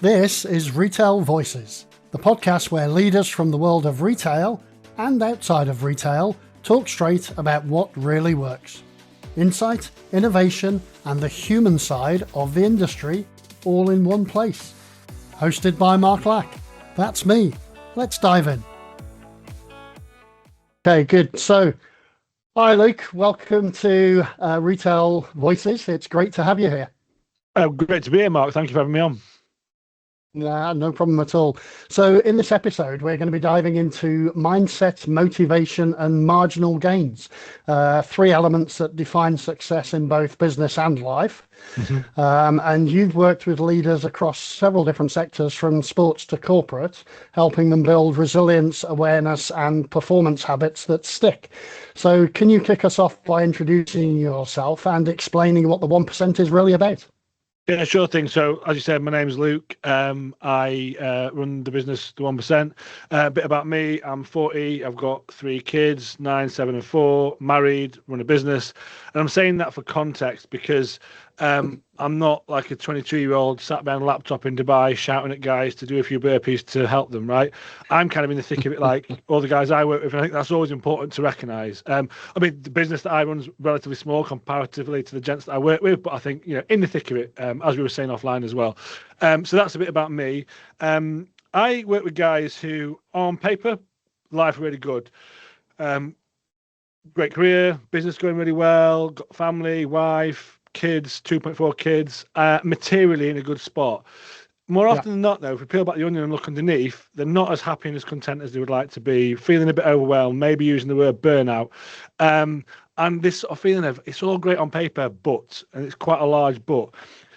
This is Retail Voices, the podcast where leaders from the world of retail and outside of retail talk straight about what really works. Insight, innovation, and the human side of the industry all in one place. Hosted by Mark Lack. That's me. Let's dive in. Okay, good. So, hi Luke, welcome to Retail Voices. It's great to have you here. Oh, great to be here, Mark. Thank you for having me on. Nah, no problem at all. So in this episode, we're going to be diving into mindset, motivation, and marginal gains. Three elements that define success in both business and life. And you've worked with leaders across several different sectors, from sports to corporate, helping them build resilience, awareness, and performance habits that stick. So can you kick us off by introducing yourself and explaining what the 1% is really about? Yeah, sure thing. So, as you said, my name is Luke. I run the business, The 1%. A bit about me. I'm 40. I've got 3 kids, 9, 7, and 4, married, run a business. And I'm saying that for context because I'm not like a 22-year-old sat behind a laptop in Dubai shouting at guys to do a few burpees to help them, right? I'm kind of in the thick of it like all the guys I work with, and I think that's always important to recognise. I mean, the business that I run is relatively small comparatively to the gents that I work with, but I think, in the thick of it, as we were saying offline as well. So that's a bit about me. I work with guys who, on paper, life really good. Great career, business going really well, got family, wife, kids, 2.4 kids, materially in a good spot. More often than not, though, if we peel back the onion and look underneath, they're not as happy and as content as they would like to be, feeling a bit overwhelmed, maybe using the word burnout. And this sort of feeling of, it's all great on paper, but, and it's quite a large but.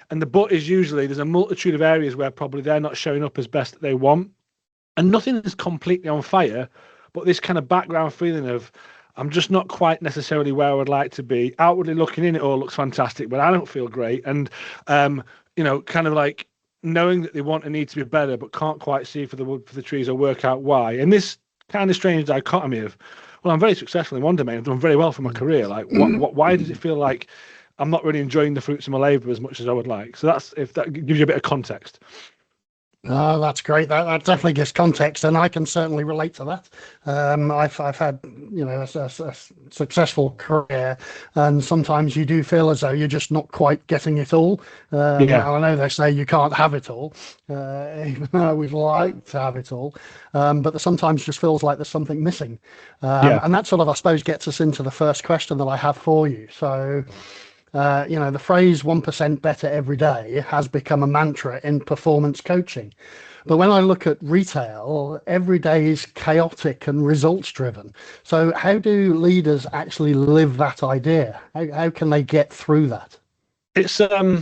And the but is usually, there's a multitude of areas where probably they're not showing up as best that they want. And nothing is completely on fire, but this kind of background feeling of, I'm just not quite necessarily where I would like to be. Outwardly looking in, it all looks fantastic, but I don't feel great. And, kind of like knowing that they want and need to be better, but can't quite see for the wood for the trees or work out why. And this kind of strange dichotomy of, well, I'm very successful in one domain, I've done very well for my career. Like, why does it feel like I'm not really enjoying the fruits of my labour as much as I would like? So that's, if that gives you a bit of context. Oh, that's great. That definitely gives context, and I can certainly relate to that. I've had a successful career, and sometimes you do feel as though you're just not quite getting it all. I know they say you can't have it all, even though we'd like to have it all, but there sometimes just feels like there's something missing. And that sort of, I suppose, gets us into the first question that I have for you. So. The phrase 1% better every day has become a mantra in performance coaching. But when I look at retail, every day is chaotic and results driven. So how do leaders actually live that idea? How can they get through that? It's a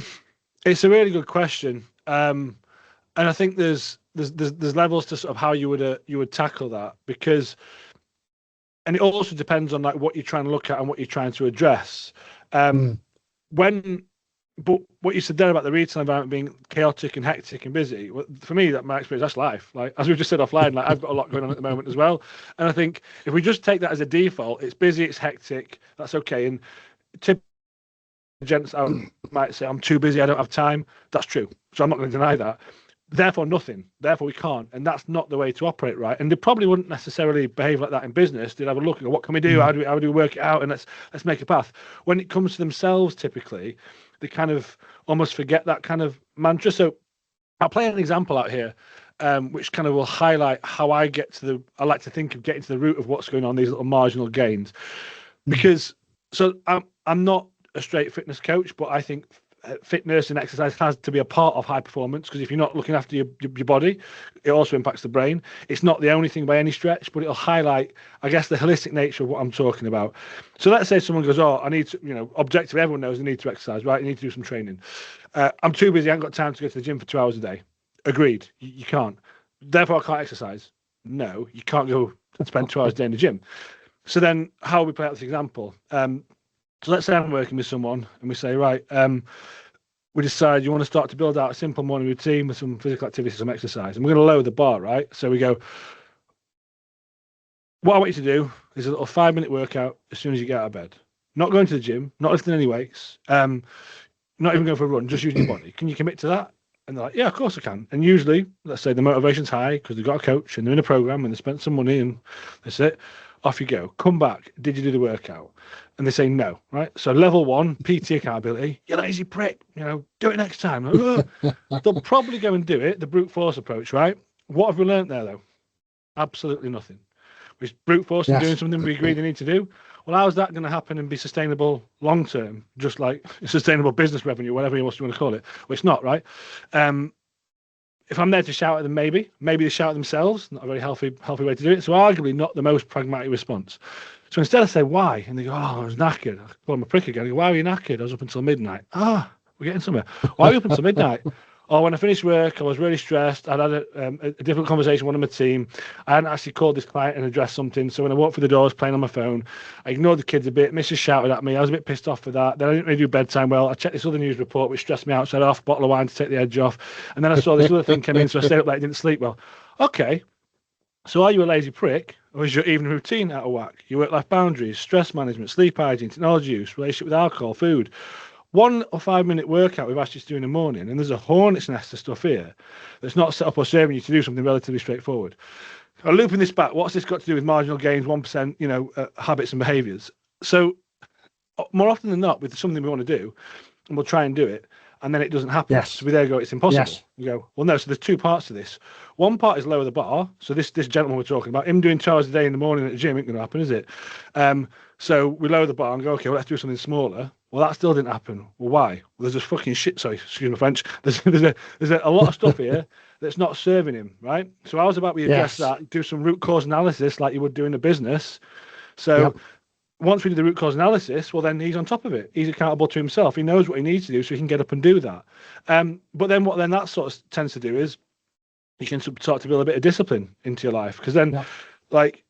really good question. And I think there's levels to sort of how you would tackle that, because, and it also depends on like what you're trying to look at and what you're trying to address. But what you said there about the retail environment being chaotic and hectic and busy, for me, that my experience, that's life. Like, as we've just said offline, like, I've got a lot going on at the moment as well. And I think if we just take that as a default, it's busy, it's hectic, that's okay. And typically, gents out might say, I'm too busy, I don't have time. That's true. So I'm not going to deny that. Therefore, nothing. Therefore, we can't. And that's not the way to operate, right? And they probably wouldn't necessarily behave like that in business. They'd have a look at what can we do? How do we work it out? And let's make a path. When it comes to themselves, typically, they kind of almost forget that kind of mantra. So I'll play an example out here, which kind of will highlight how I like to think of getting to the root of what's going on, these little marginal gains. Because, so I'm not a straight fitness coach, but I think fitness and exercise has to be a part of high performance, because if you're not looking after your body, it also impacts the brain. It's not the only thing by any stretch, but it'll highlight, I guess, the holistic nature of what I'm talking about. So let's say someone goes, I need to, objectively, everyone knows they need to exercise, right? You need to do some training. I'm too busy, I haven't got time to go to the gym for 2 hours a day. Agreed, you can't. Therefore, I can't exercise. No, you can't go and spend 2 hours a day in the gym. So then how we play out this example? So let's say I'm working with someone and we say, right, we decide you want to start to build out a simple morning routine with some physical activity, some exercise. And we're going to lower the bar, right? So we go, what I want you to do is a little 5-minute workout as soon as you get out of bed. Not going to the gym, not lifting any weights, not even going for a run, just using your body. Can you commit to that? And they're like, yeah, of course I can. And usually, let's say the motivation's high because they've got a coach and they're in a program and they spent some money and that's it. Off you go. Come back. Did you do the workout? And they say no, right? So level 1, PT accountability. You lazy prick. Do it next time. Like, they'll probably go and do it. The brute force approach, right? What have we learned there though? Absolutely nothing. We're brute force and doing something we agree they need to do. Well, how is that going to happen and be sustainable long term? Just like sustainable business revenue, whatever you want to call it. Well, it's not, right? If I'm there to shout at them, maybe they shout at themselves. Not a very healthy way to do it. So arguably not the most pragmatic response. So instead I say why, and they go, "Oh, I was knackered." I call them a prick again. I go, "Why were you knackered?" "I was up until midnight." "Ah, we're getting somewhere." "Why were you up until midnight?" "Oh, when I finished work, I was really stressed. I'd had a different conversation with one of my team. I hadn't actually called this client and addressed something. So when I walked through the door, I was playing on my phone. I ignored the kids a bit. Mrs. shouted at me. I was a bit pissed off for that. Then I didn't really do bedtime well. I checked this other news report, which stressed me out. So I had off a bottle of wine to take the edge off. And then I saw this other thing come in, so I stayed up late, didn't sleep well." Okay. So are you a lazy prick, or is your evening routine out of whack? Your work-life boundaries, stress management, sleep hygiene, technology use, relationship with alcohol, food. 1 or 5 minute workout we've asked you to do in the morning, and there's a hornet's nest of stuff here that's not set up or serving you to do something relatively straightforward. I'm looping this back. What's this got to do with marginal gains, 1%, habits and behaviours? So more often than not, with something we want to do, and we'll try and do it, and then it doesn't happen. Yes. So we there go, it's impossible. Yes. We go, well, no. So there's 2 parts to this. One part is lower the bar. So this gentleman we're talking about, him doing 2 hours a day in the morning at the gym, ain't going to happen, is it? So we lower the bar and go, okay, well, let's do something smaller. Well, that still didn't happen. Well, why? Well, there's this fucking shit. Sorry, excuse my French. There's a lot of stuff here that's not serving him, right? So how's about we address that, do some root cause analysis like you would do in a business. So once we do the root cause analysis, well, then he's on top of it. He's accountable to himself. He knows what he needs to do, so he can get up and do that. But then what then that sort of tends to do is you can start to build a bit of discipline into your life, because then, like,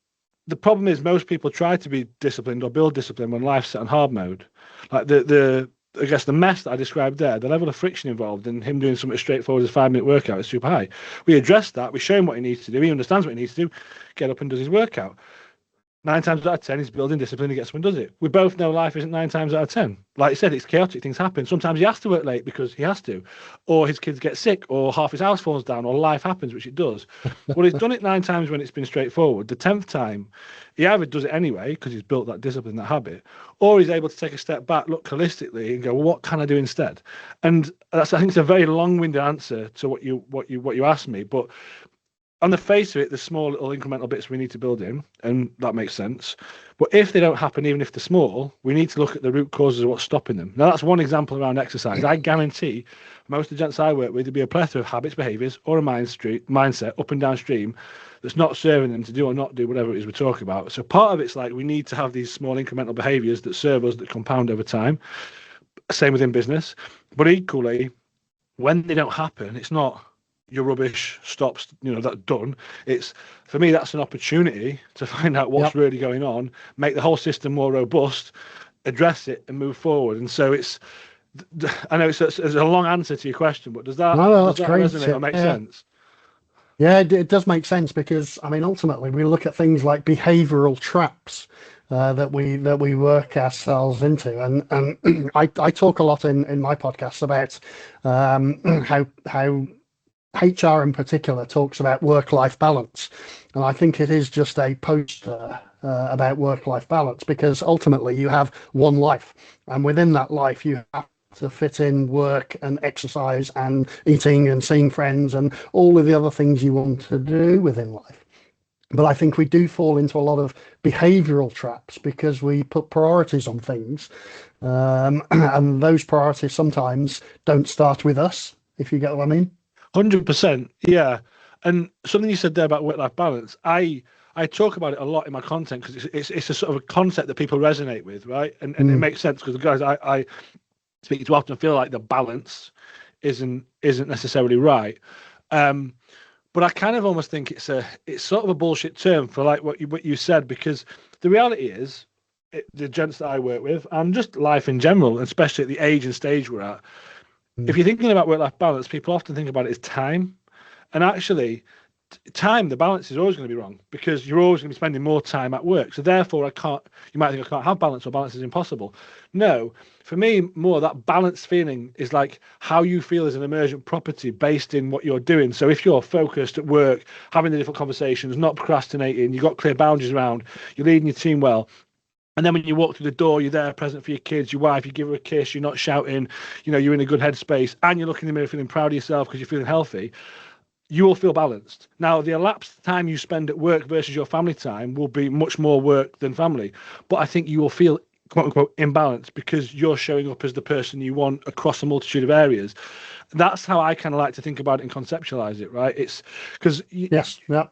the problem is most people try to be disciplined or build discipline when life's set on hard mode. Like I guess the mess that I described there, the level of friction involved in him doing something as straightforward as a 5 minute workout is super high. We address that. We show him what he needs to do. He understands what he needs to do. Get up and does his workout. 9 times out of 10, he's building discipline. He gets up and does it. We both know life isn't 9 times out of 10. Like I said, it's chaotic. Things happen. Sometimes he has to work late because he has to, or his kids get sick, or half his house falls down, or life happens, which it does. Well, he's done it 9 times when it's been straightforward. The 10th time, he either does it anyway because he's built that discipline, that habit, or he's able to take a step back, look holistically, and go, well, what can I do instead? And I think it's a very long-winded answer to what you asked me, but on the face of it, there's small little incremental bits we need to build in, and that makes sense. But if they don't happen, even if they're small, we need to look at the root causes of what's stopping them. Now, that's one example around exercise. I guarantee most of the gents I work with, there'll be a plethora of habits, behaviours, or a mindset up and downstream that's not serving them to do or not do whatever it is we're talking about. So part of it's like we need to have these small incremental behaviours that serve us, that compound over time. Same within business. But equally, when they don't happen, it's not your rubbish stops, that's done. It's, for me, that's an opportunity to find out what's really going on, make the whole system more robust, address it, and move forward. And so I know it's a long answer to your question, but does that resonate or make sense? Yeah, it does make sense, because I mean, ultimately, we look at things like behavioural traps that we work ourselves into, and I talk a lot in my podcasts about how HR in particular talks about work-life balance, and I think it is just a poster about work-life balance, because ultimately you have one life, and within that life you have to fit in work and exercise and eating and seeing friends and all of the other things you want to do within life. But I think we do fall into a lot of behavioural traps because we put priorities on things, and those priorities sometimes don't start with us, if you get what I mean. 100%, yeah. And something you said there about work-life balance, I talk about it a lot in my content because it's a sort of a concept that people resonate with, right? And it makes sense because the guys I speak to often feel like the balance isn't necessarily right. But I kind of almost think it's sort of a bullshit term for like what you said, because the reality is the gents that I work with and just life in general, especially at the age and stage we're at. If you're thinking about work-life balance, people often think about it as time. And actually, time, the balance is always going to be wrong because you're always going to be spending more time at work. So therefore, you might think I can't have balance or balance is impossible. No, for me, more that balance feeling is like how you feel as an emergent property based in what you're doing. So if you're focused at work, having the different conversations, not procrastinating, you've got clear boundaries around, you're leading your team well. And then when you walk through the door, you're there present for your kids, your wife, you give her a kiss, you're not shouting, you're in a good headspace and you're looking in the mirror feeling proud of yourself because you're feeling healthy. You will feel balanced. Now, the elapsed time you spend at work versus your family time will be much more work than family. But I think you will feel, quote unquote, imbalanced because you're showing up as the person you want across a multitude of areas. That's how I kind of like to think about it and conceptualize it, right? It's because yes, yeah.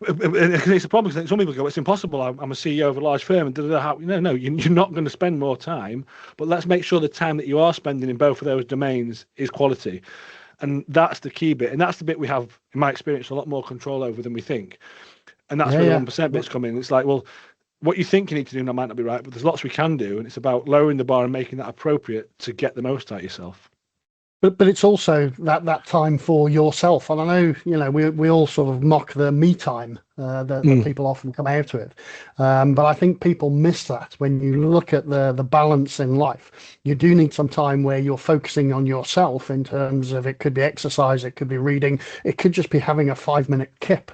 It's a problem because some people go, it's impossible. I'm a CEO of a large firm, and no, you're not going to spend more time. But let's make sure the time that you are spending in both of those domains is quality. And that's the key bit. And that's the bit we have, in my experience, a lot more control over than we think. And that's where the 1% bits come in. It's like, well, what you think you need to do now might not be right, but there's lots we can do. And it's about lowering the bar and making that appropriate to get the most out of yourself. But it's also that time for yourself. And I know, we all sort of mock the me time that people often come out with. But I think people miss that when you look at the balance in life. You do need some time where you're focusing on yourself in terms of it could be exercise, it could be reading, it could just be having a 5-minute kip,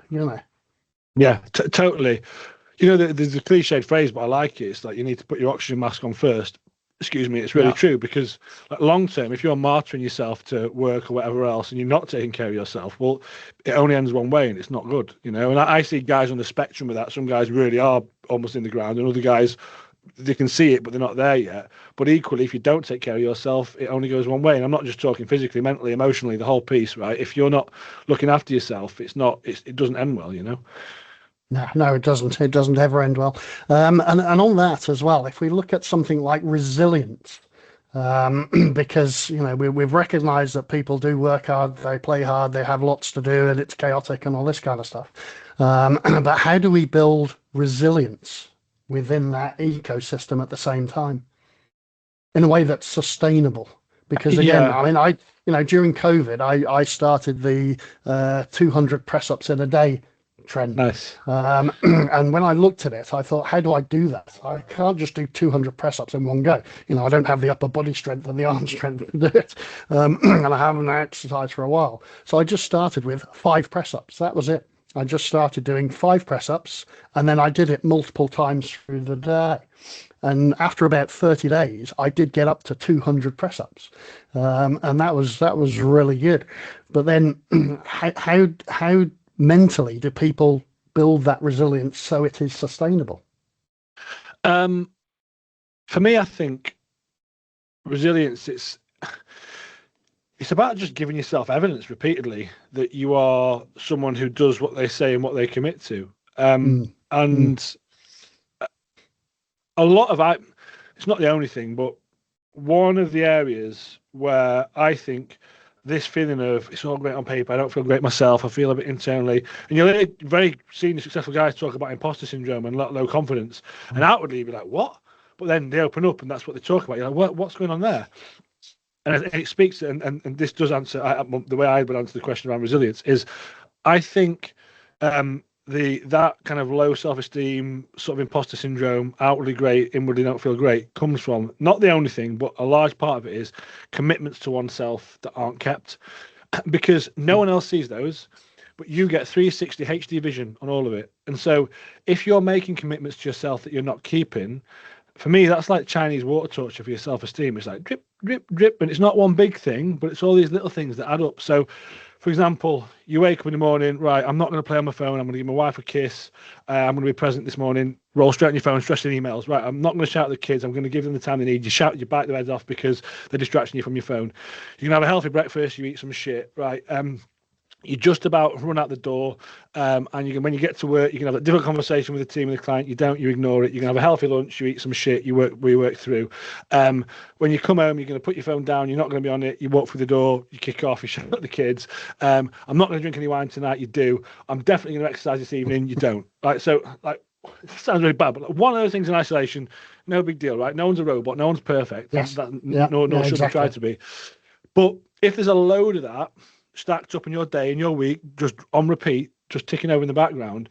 Yeah, totally. There's a cliched phrase, but I like it. It's like you need to put your oxygen mask on first. Excuse me, it's really true because long term, if you're martyring yourself to work or whatever else and you're not taking care of yourself, well, it only ends one way and it's not good, And I see guys on the spectrum of that. Some guys really are almost in the ground and other guys, they can see it, but they're not there yet. But equally, if you don't take care of yourself, it only goes one way. And I'm not just talking physically, mentally, emotionally, the whole piece, right? If you're not looking after yourself, it doesn't end well, No, it doesn't. It doesn't ever end well. And on that as well, if we look at something like resilience, because we've recognised that people do work hard, they play hard, they have lots to do, and it's chaotic and all this kind of stuff. But how do we build resilience within that ecosystem at the same time, in a way that's sustainable? Because again, during COVID, I started the 200 press ups in a day trend. Nice. And when I looked at it, I thought, how do I do that? I can't just do 200 press ups in one go. I don't have the upper body strength and the arm strength to do it. And I haven't exercised for a while. So I just started with 5 press ups. That was it. I just started doing 5 press ups and then I did it multiple times through the day. And after about 30 days, I did get up to 200 press ups. And that was really good. But then how mentally do people build that resilience so it is sustainable? For me, I think resilience, it's about just giving yourself evidence repeatedly that you are someone who does what they say and what they commit to. And a lot of it's not the only thing, but one of the areas where I think this feeling of it's all great on paper, I don't feel great myself, I feel a bit internally, and you'll hear very senior successful guys talk about imposter syndrome and low confidence, and outwardly you'd be like, what? But then they open up and that's what they talk about. You're like, what's going on there? And it speaks, and this does answer the way I would answer the question around resilience is, I think that kind of low self-esteem, sort of imposter syndrome, outwardly great, inwardly don't feel great, comes from, not the only thing, but a large part of it is commitments to oneself that aren't kept, because no one else sees those, but you get 360 HD vision on all of it. And so if you're making commitments to yourself that you're not keeping, for me, that's like Chinese water torture for your self-esteem. It's like drip, drip, drip, and it's not one big thing, but it's all these little things that add up. So for example, you wake up in the morning, right, I'm not going to play on my phone, I'm going to give my wife a kiss, I'm going to be present this morning, roll straight on your phone, stressing emails, right, I'm not going to shout at the kids, I'm going to give them the time they need, you bite their heads off because they're distracting you from your phone. You can have a healthy breakfast, you eat some shit, right, you just about run out the door, and when you get to work, you can have a different conversation with the team and the client. You don't, you ignore it. You can have a healthy lunch, you eat some shit, we work through. When you come home, you're going to put your phone down. You're not going to be on it. You walk through the door, you kick off, you shout at the kids. I'm not going to drink any wine tonight. You do. I'm definitely going to exercise this evening. You don't. Right. So like, it sounds really bad, but like, one of those things in isolation, no big deal, right? No one's a robot. No one's perfect. Yes. Nor should we try to be. But if there's a load of that stacked up in your day and your week, just on repeat, just ticking over in the background,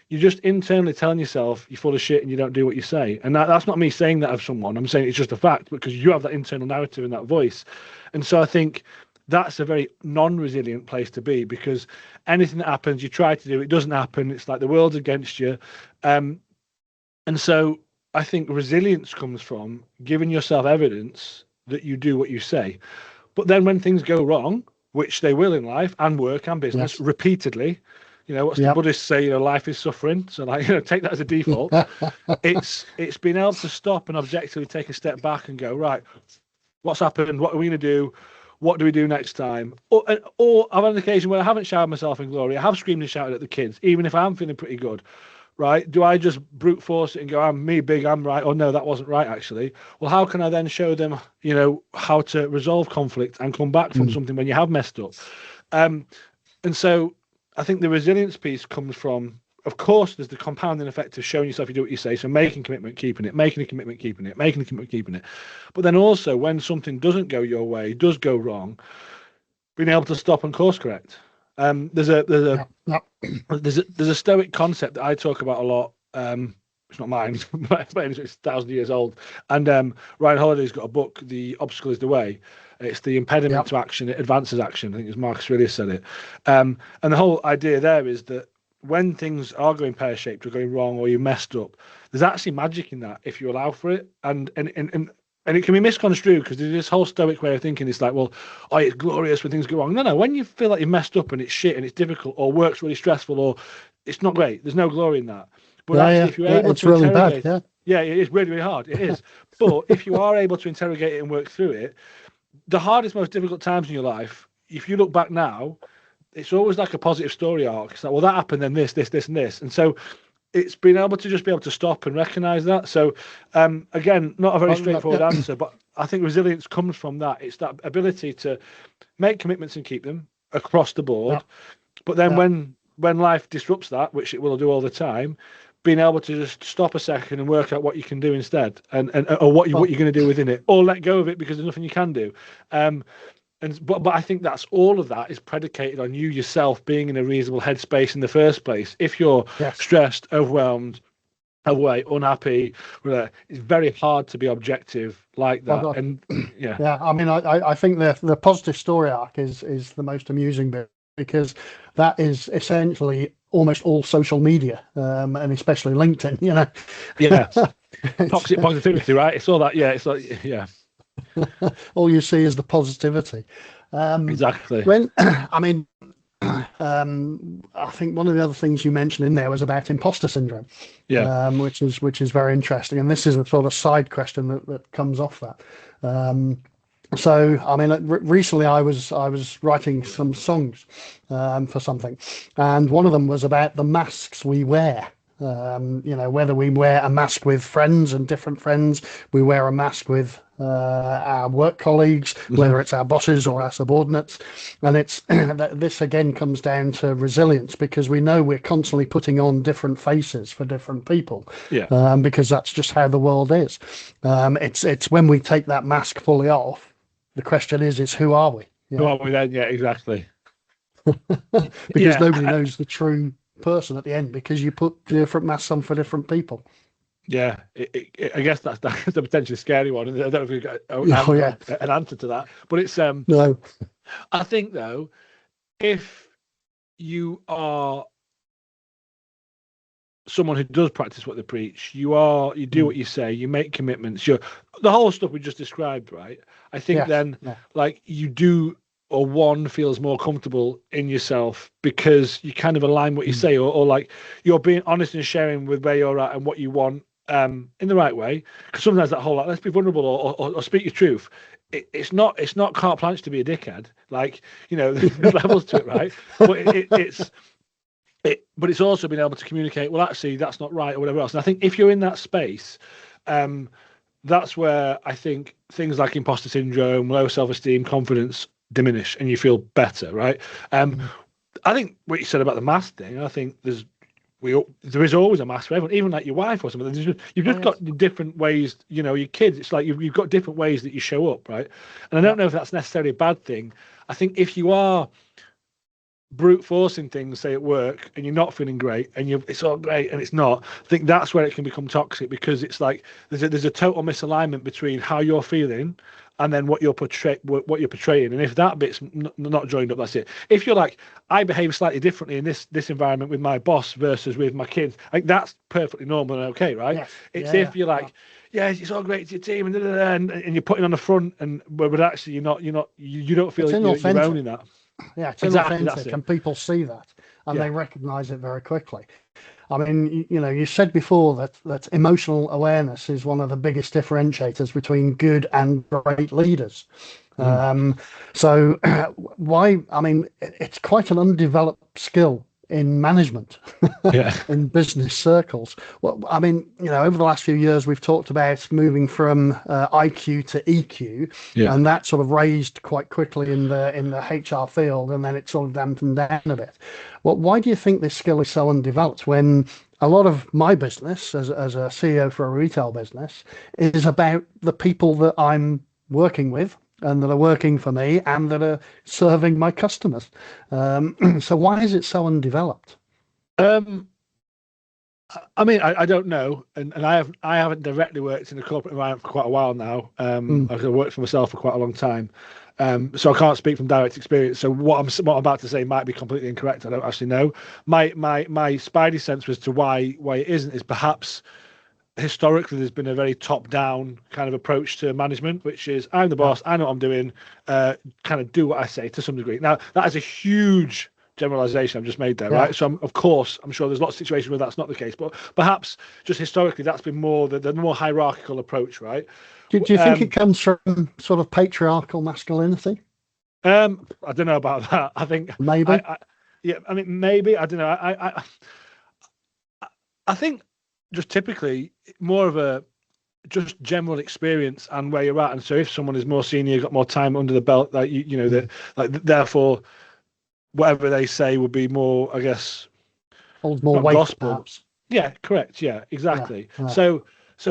you're just internally telling yourself you're full of shit and you don't do what you say. And that's not me saying that of someone. I'm saying it's just a fact, because you have that internal narrative and that voice. And so I think that's a very non-resilient place to be, because anything that happens, you try to do, it doesn't happen. It's like the world's against you. And so I think resilience comes from giving yourself evidence that you do what you say. But then when things go wrong, which they will in life and work and business repeatedly, what's the Buddhists say? Life is suffering. So take that as a default. it's being able to stop and objectively take a step back and go, right, what's happened? What are we going to do? What do we do next time? Or I've had an occasion where I haven't showered myself in glory. I have screamed and shouted at the kids, even if I'm feeling pretty good. Right? Do I just brute force it and go, I'm me big, I'm right? Or no, that wasn't right, actually. Well, how can I then show them, how to resolve conflict and come back from something when you have messed up? And so I think the resilience piece comes from, of course, there's the compounding effect of showing yourself you do what you say. So making commitment, keeping it, making a commitment, keeping it, making a commitment, keeping it. But then also when something doesn't go your way, does go wrong, being able to stop and course correct. There's a Stoic concept that I talk about a lot. It's not mine, but it's 1,000 years old. And Ryan Holiday's got a book, The Obstacle is the Way. It's the impediment to action, it advances action. I think it was Marcus Aurelius said it. And the whole idea there is that when things are going pear-shaped or going wrong or you messed up, there's actually magic in that if you allow for it. And it can be misconstrued, because there's this whole Stoic way of thinking. It's like, well, it's glorious when things go wrong. No, when you feel like you've messed up and it's shit and it's difficult or work's really stressful or it's not great, there's no glory in that. But actually, if you're able to really interrogate, bad, it is really, really hard. It is. But if you are able to interrogate it and work through it, the hardest, most difficult times in your life, if you look back now, it's always like a positive story arc. It's like, well, that happened, then this, and this. And so it's being able to stop and recognize that. So again, not a very straightforward answer, but I think resilience comes from that. It's that ability to make commitments and keep them across the board. But then when life disrupts that, which it will do all the time, being able to just stop a second and work out what you can do instead, or what you're going to do within it, or let go of it because there's nothing you can do. But I think that's all of that is predicated on you yourself being in a reasonable headspace in the first place. If you're stressed, overwhelmed, away, unhappy, it's very hard to be objective like that. I mean, I think the positive story arc is the most amusing bit, because that is essentially almost all social media, and especially LinkedIn. Toxic positivity, right? It's all that. It's like all you see is the positivity. Exactly. I think one of the other things you mentioned in there was about imposter syndrome, which is very interesting. And this is a sort of side question that comes off that. So, I mean, recently I was writing some songs for something, and one of them was about the masks we wear. Whether we wear a mask with friends and different friends, we wear a mask with our work colleagues, whether it's our bosses or our subordinates. And it's this again comes down to resilience, because we know we're constantly putting on different faces for different people, because that's just how the world is. It's when we take that mask fully off, the question is who are we? Who are we then? Yeah, exactly. Because nobody knows the true person at the end, because you put different masks on for different people. I guess that's a potentially scary one. I don't know if we've got an answer to that, but it's no. I think though, if you are someone who does practice what they preach, you do what you say, you make commitments, the whole stuff we just described, right? I think like you do, or one feels more comfortable in yourself because you kind of align what you say, or like you're being honest and sharing with where you're at and what you want in the right way. Because sometimes that whole like, let's be vulnerable or speak your truth, it's not carte blanche to be a dickhead. Like, there's levels to it, right? But it's also being able to communicate, well, actually, that's not right, or whatever else. And I think if you're in that space, that's where I think things like imposter syndrome, low self-esteem, confidence diminish, and you feel better, right? I think what you said about the mask thing, I think there is always a mask for everyone, even like your wife or something. You've just got different ways, your kids. It's like you've got different ways that you show up, right? And I don't know if that's necessarily a bad thing. I think if you are brute forcing things, say at work, and you're not feeling great, and it's all great, and it's not. I think that's where it can become toxic, because it's like there's a total misalignment between how you're feeling and then what you're portraying. And if that bit's not joined up, that's it. If you're like, I behave slightly differently in this environment with my boss versus with my kids, like that's perfectly normal and okay, right? Yes. It's if you're like, yeah, it's all great to your team, and you're putting on the front, but actually you don't feel It's like you're inauthentic. owning that. Yeah, it's Exactly, that's inauthentic, it. and people see that, and Yeah. they recognize it very quickly. I mean, you said before that emotional awareness is one of the biggest differentiators between good and great leaders. Mm. Um, so why? I mean, it's quite an undeveloped skill in management, Yeah. in business circles. Well, I mean, over the last few years, we've talked about moving from IQ to EQ, Yeah. and that sort of raised quite quickly in the HR field, and then it sort of dampened down a bit. Well, why do you think this skill is so undeveloped when a lot of my business as a CEO for a retail business is about the people that I'm working with and that are working for me and that are serving my customers. So why is it so undeveloped? Um, I mean, I don't know, and I haven't directly worked in a corporate environment for quite a while now. Mm, I've worked for myself for quite a long time, so I can't speak from direct experience. So what I'm about to say might be completely incorrect. I don't actually know. My spidey sense as to why it isn't is perhaps historically there's been a very top-down kind of approach to management, which is I'm the yeah, boss, I know what I'm doing, kind of do what I say to some degree. Now that is a huge generalization I've just made there, yeah. right? So of course I'm sure there's lots of situations where that's not the case, but perhaps just historically that's been more the more hierarchical approach, right? Do you think it comes from sort of patriarchal masculinity? I don't know about that. I think Maybe. yeah, I mean maybe I don't know. I think just typically more of a just general experience and where you're at. And so if someone is more senior, got more time under the belt, like you know that, like therefore whatever they say would be more, I guess, Holds more not weight, gospel. But perhaps. yeah, correct. Yeah, Yeah, exactly. yeah, So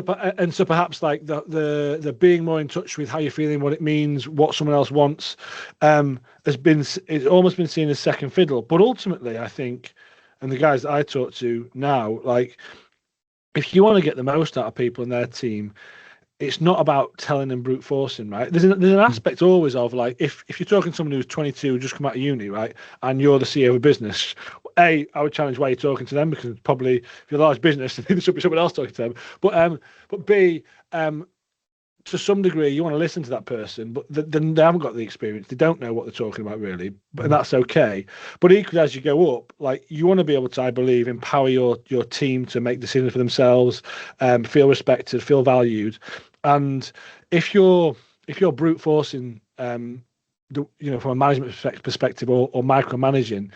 perhaps like the being more in touch with how you're feeling, what it means, what someone else wants, it's almost been seen as second fiddle. But ultimately, I think, and the guys that I talk to now, like if you want to get the most out of people in their team, it's not about telling them brute forcing, right? There's an mm, aspect always of like if you're talking to someone who's 22, just come out of uni, right, and you're the CEO of a business, I would challenge why you're talking to them, because probably if you're a large business, there should be someone else talking to them. But B, to some degree, you want to listen to that person, but then they haven't got the experience. They don't know what they're talking about really, and mm, that's okay. But equally, as you go up, like you want to be able to, I believe, empower your team to make decisions for themselves, feel respected, feel valued, and if you're brute forcing, from a management perspective or micromanaging,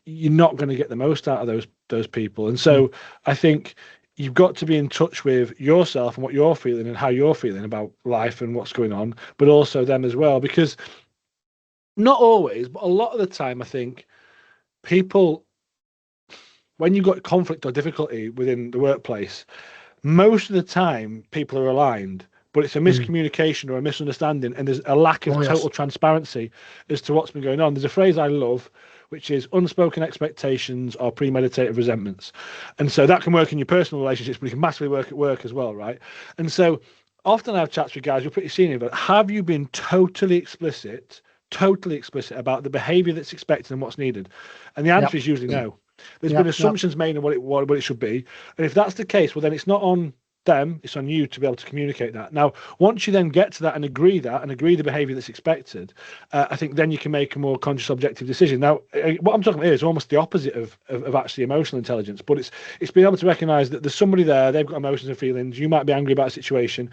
you're not going to get the most out of those people. And mm. so I think you've got to be in touch with yourself and what you're feeling and how you're feeling about life and what's going on, but also them as well. Because not always, but a lot of the time, I think people, when you've got conflict or difficulty within the workplace, most of the time people are aligned, but it's a Mm. miscommunication or a misunderstanding, and there's a lack of Oh, total yes. transparency as to what's been going on. There's a phrase I love, which is unspoken expectations or premeditated resentments. And so that can work in your personal relationships, but it can massively work at work as well, right? And so often I have chats with guys who are pretty senior, but have you been totally explicit about the behavior that's expected and what's needed? And the answer Yep, is usually no. There's been yep, yep. assumptions made on what it should be, and if that's the case, well, then it's not on them; it's on you to be able to communicate that. Now, once you then get to that and agree the behaviour that's expected, I think then you can make a more conscious, objective decision. Now, what I'm talking about here is almost the opposite of actually emotional intelligence, but it's being able to recognise that there's somebody there, they've got emotions and feelings. You might be angry about a situation,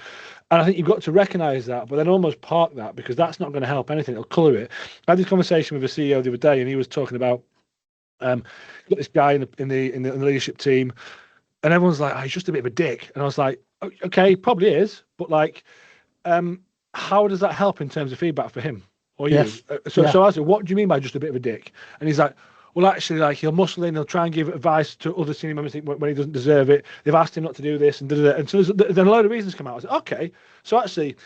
and I think you've got to recognise that, but then almost park that, because that's not going to help anything. It'll colour it. I had this conversation with a CEO the other day, and he was talking about got this guy in the leadership team, and everyone's like, oh, he's just a bit of a dick. And I was like, okay, probably is, but like, how does that help in terms of feedback for him or you? Yes. So, Yeah. so I said, what do you mean by just a bit of a dick? And he's like, well, actually, like he'll muscle in, he'll try and give advice to other senior members when he doesn't deserve it. They've asked him not to do this, and da, da, da. And so then a load of reasons come out. I said, okay, so actually,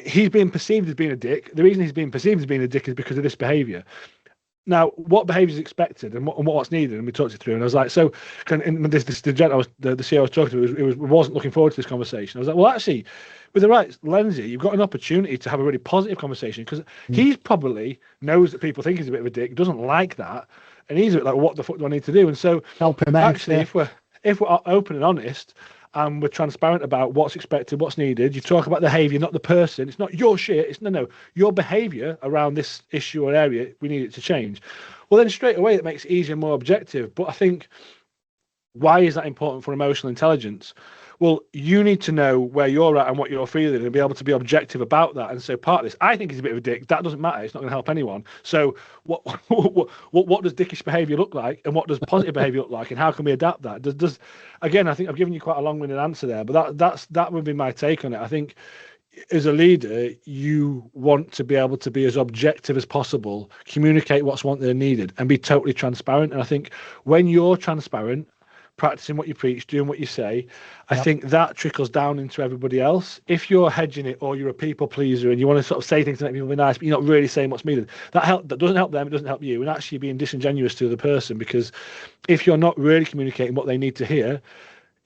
he's being perceived as being a dick. The reason he's being perceived as being a dick is because of this behaviour. Now, what behaviour is expected and what's needed, and we talked it through. And I was like, so, and the gent the CEO I was talking to, wasn't looking forward to this conversation. I was like, well, actually, with the right lens here, you've got an opportunity to have a really positive conversation, because he probably knows that people think he's a bit of a dick, doesn't like that, and he's a bit like, what the fuck do I need to do? And so, Help him out, actually, if we're open and honest, and we're transparent about what's expected, what's needed. You talk about the behaviour, not the person. It's not your shit. It's no, your behaviour around this issue or area. We need it to change. Well, then straight away it makes it easier and more objective. But I think, why is that important for emotional intelligence? Well, you need to know where you're at and what you're feeling and be able to be objective about that. And so part of this, I think he's a bit of a dick. That doesn't matter. It's not going to help anyone. So what does dickish behaviour look like, and what does positive behaviour look like, and how can we adapt that? Does again, I think I've given you quite a long-winded answer there, but that would be my take on it. I think as a leader, you want to be able to be as objective as possible, communicate what's wanted and needed, and be totally transparent. And I think when you're transparent, practicing what you preach, doing what you say, I think that trickles down into everybody else. If you're hedging it, or you're a people pleaser and you want to sort of say things to make people be nice, but you're not really saying what's needed, that doesn't help them, it doesn't help you, and actually being disingenuous to the person. Because if you're not really communicating what they need to hear,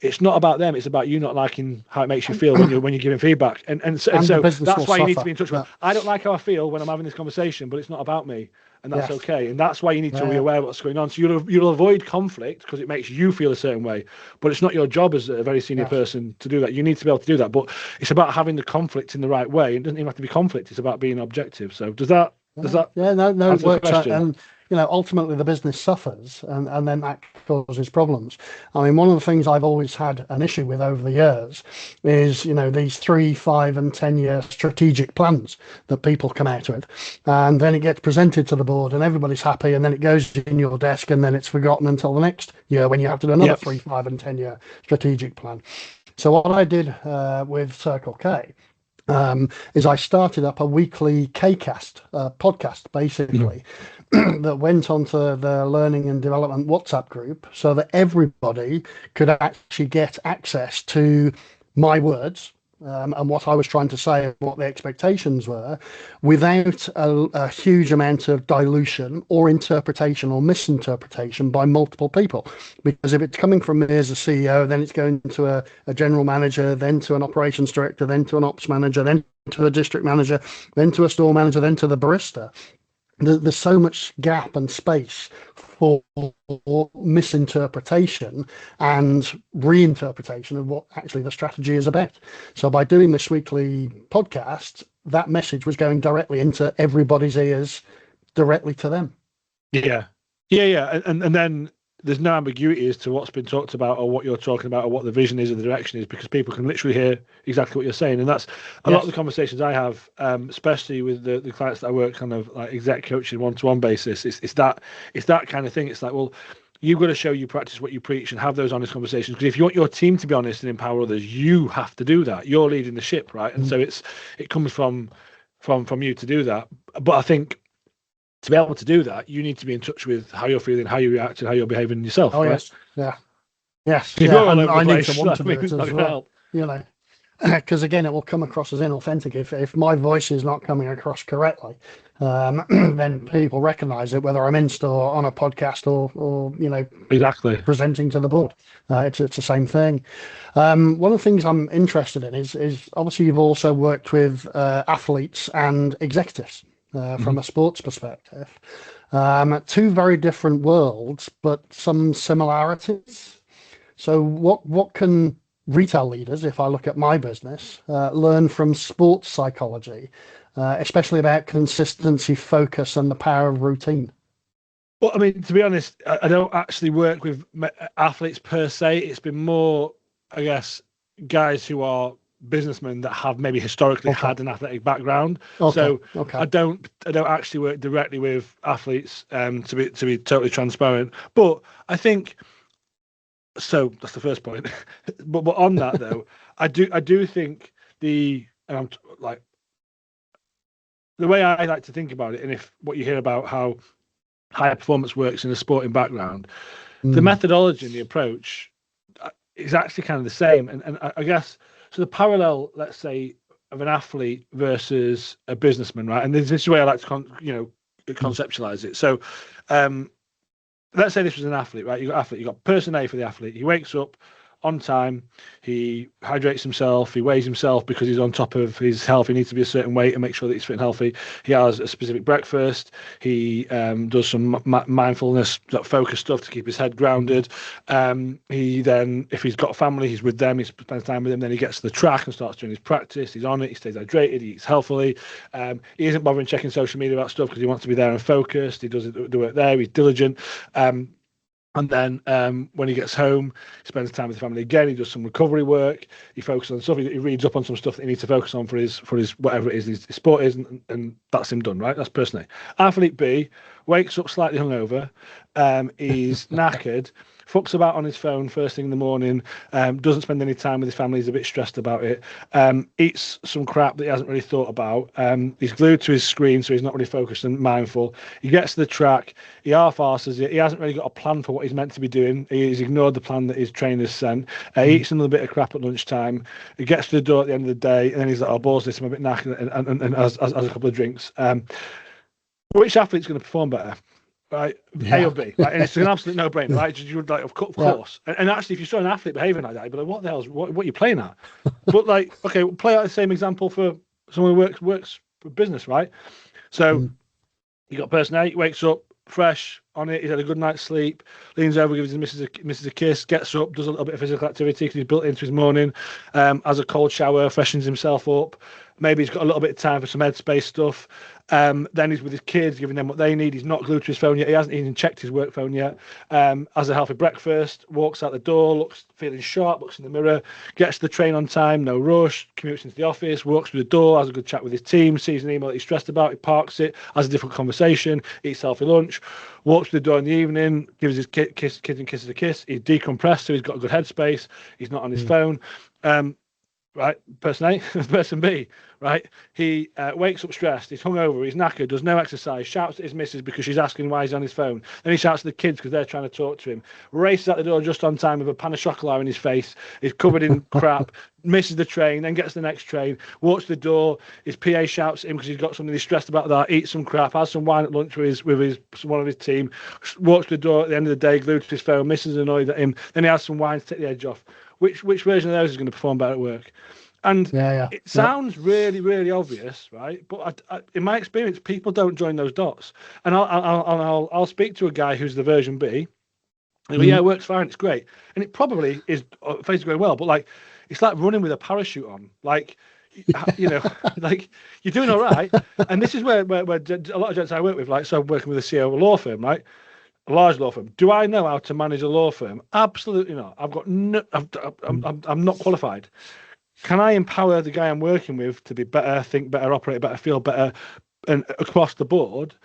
it's not about them, it's about you not liking how it makes you feel when you're giving feedback. And so that's why you need to be in touch with I don't like how I feel when I'm having this conversation, but it's not about me. And that's okay. And that's why you need to be aware of what's going on. So you'll avoid conflict because it makes you feel a certain way. But it's not your job as a very senior person to do that. You need to be able to do that. But it's about having the conflict in the right way. It doesn't even have to be conflict. It's about being objective. So does that no, it works out. And ultimately the business suffers, and then that causes problems. I mean, one of the things I've always had an issue with over the years is, these 3, 5, and 10-year strategic plans that people come out with, and then it gets presented to the board and everybody's happy, and then it goes in your desk and then it's forgotten until the next year when you have to do another 3, 5, and 10-year strategic plan. So what I did with Circle K is I started up a weekly Kcast podcast, basically, that went onto the learning and development WhatsApp group, so that everybody could actually get access to my words and what I was trying to say, what the expectations were, without a huge amount of dilution or interpretation or misinterpretation by multiple people. Because if it's coming from me as a CEO, then it's going to a general manager, then to an operations director, then to an ops manager, then to a district manager, then to a store manager, then to the barista. There's so much gap and space for misinterpretation and reinterpretation of what actually the strategy is about. So by doing this weekly podcast, that message was going directly into everybody's ears, directly to them. Yeah. And then there's no ambiguity as to what's been talked about or what you're talking about or what the vision is or the direction is, because people can literally hear exactly what you're saying. And that's a lot of the conversations I have, especially with the clients that I work kind of like exec coaching one-to-one basis. It's that kind of thing. It's like, well, you've got to show you practice what you preach and have those honest conversations. Because if you want your team to be honest and empower others, you have to do that. You're leading the ship, right? And so it comes from you to do that. But I think to be able to do that, you need to be in touch with how you're feeling, how you react, and how you're behaving yourself. Oh, right? Yes. If you're all over the place, need to want to do it as well. Because again, it will come across as inauthentic if my voice is not coming across correctly. Then people recognise it, whether I'm in store, on a podcast, or exactly presenting to the board. It's the same thing. One of the things I'm interested in is obviously you've also worked with athletes and executives. From a sports perspective, 2 very different worlds, but some similarities. So what can retail leaders, if I look at my business, learn from sports psychology, especially about consistency, focus, and the power of routine? Well, I mean, to be honest, I don't actually work with athletes per se. It's been more, I guess, guys who are businessmen that have maybe historically had an athletic background. I don't actually work directly with athletes, to be totally transparent. But I think so. That's the first point. but on that though, I do think the way I like to think about it, and if what you hear about how high performance works in a sporting background, the methodology and the approach is actually kind of the same. And I guess. So the parallel, let's say, of an athlete versus a businessman, right? And this is the way I like to, conceptualize it. So, let's say this was an athlete, right? You got person A for the athlete. He wakes up on time, he hydrates himself, he weighs himself because he's on top of his health. He needs to be a certain weight and make sure that he's fit and healthy. He has a specific breakfast. He does some mindfulness, focus stuff to keep his head grounded. He then, if he's got a family, he's with them, he spends time with them. Then he gets to the track and starts doing his practice. He's on it, he stays hydrated, he eats healthily. He isn't bothering checking social media about stuff because he wants to be there and focused. He does the work there, he's diligent. And then when he gets home, he spends time with the family again. He does some recovery work. He focuses on stuff. He reads up on some stuff that he needs to focus on for his whatever it is his sport is, and that's him done, right? That's person A. Athlete B wakes up slightly hungover. He's knackered. Fucks about on his phone first thing in the morning, doesn't spend any time with his family, he's a bit stressed about it, eats some crap that he hasn't really thought about, he's glued to his screen, so he's not really focused and mindful. He gets to the track, he half-arses it, he hasn't really got a plan for what he's meant to be doing, he's ignored the plan that his trainers sent, he eats another bit of crap at lunchtime, he gets to the door at the end of the day, and then he's like, oh, balls this, I'm a bit knackered, and has a couple of drinks. Which athlete's going to perform better? Right, A or B, right? And it's an absolute no-brainer, right? You would like, of course. And actually, if you saw an athlete behaving like that, you'd be like, "What the hell's what are you playing at?" But like, okay, we'll play out the same example for someone who works for business, right? So you got person A, wakes up fresh on it, he's had a good night's sleep, leans over, gives his missus a kiss, gets up, does a little bit of physical activity because he's built into his morning, has a cold shower, freshens himself up. Maybe he's got a little bit of time for some headspace stuff. Then he's with his kids, giving them what they need. He's not glued to his phone yet. He hasn't even checked his work phone yet. Has a healthy breakfast, walks out the door, looks feeling sharp, looks in the mirror, gets to the train on time, no rush, commutes into the office, walks through the door, has a good chat with his team, sees an email that he's stressed about, he parks it, has a different conversation, eats healthy lunch, walks through the door in the evening, gives his kids and kisses a kiss. He's decompressed, so he's got a good headspace. He's not on his phone. Right, person A, person B, right? He wakes up stressed, he's hungover, he's knackered, does no exercise, shouts at his missus because she's asking why he's on his phone. Then he shouts at the kids because they're trying to talk to him. Races out the door just on time with a pan of chocolate in his face. He's covered in crap, misses the train, then gets the next train, walks to the door. His PA shouts at him because he's got something he's stressed about that, eats some crap, has some wine at lunch with one of his team, walks to the door at the end of the day, glued to his phone, missus annoyed at him. Then he has some wine to take the edge off. Which version of those is going to perform better at work? And it sounds really, really obvious, right? But in my experience, people don't join those dots. And I'll speak to a guy who's the version B. And yeah, it works fine, it's great, and it probably is phase going well. But like, it's like running with a parachute on. Like, you know, like you're doing all right. And this is where a lot of gents I work with, like, so I'm working with a CEO of a law firm, right? A large law firm. Do I know how to manage a law firm? Absolutely not. I've got no. I'm not qualified. Can I empower the guy I'm working with to be better, think better, operate better, feel better, and across the board?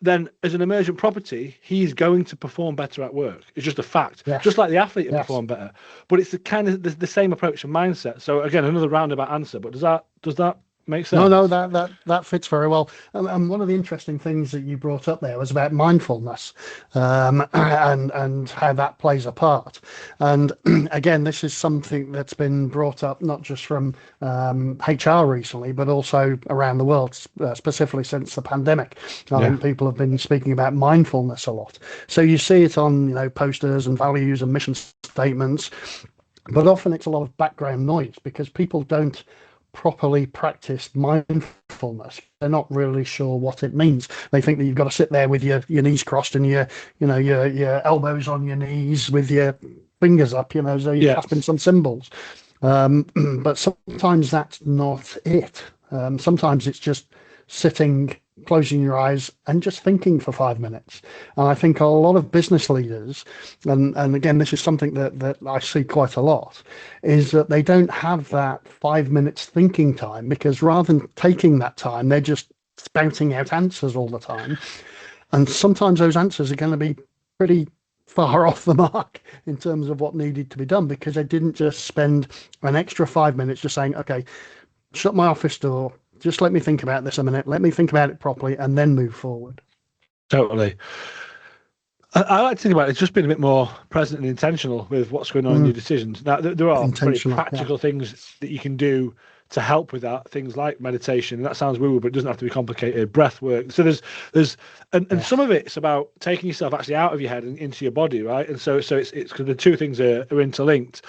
Then, as an emergent property, he's going to perform better at work. It's just a fact. Yes. Just like the athlete will perform better. But it's the kind of the same approach and mindset. So again, another roundabout answer. But does that make sense? No, that fits very well. And one of the interesting things that you brought up there was about mindfulness, and how that plays a part. And again, this is something that's been brought up not just from HR recently, but also around the world, specifically since the pandemic. I think people have been speaking about mindfulness a lot. So you see it on posters and values and mission statements, but often it's a lot of background noise because people don't properly practice mindfulness. They're not really sure what it means. They think that you've got to sit there with your knees crossed and your elbows on your knees with your fingers up, so you're clasping some symbols. But sometimes that's not it. Sometimes it's just sitting, closing your eyes and just thinking for 5 minutes. And I think a lot of business leaders, and again, this is something that I see quite a lot, is that they don't have that 5 minutes thinking time, because rather than taking that time, they're just spouting out answers all the time. And sometimes those answers are going to be pretty far off the mark in terms of what needed to be done, because they didn't just spend an extra 5 minutes just saying, okay, shut my office door, just let me think about this a minute, let me think about it properly, and then move forward. Totally. I like to think about it, it's just being a bit more present and intentional with what's going on in your decisions. Now, there are pretty practical things that you can do to help with that. Things like meditation. That sounds woo-woo, but it doesn't have to be complicated. Breath work. So and some of it's about taking yourself actually out of your head and into your body, right? And so it's because the two things are interlinked.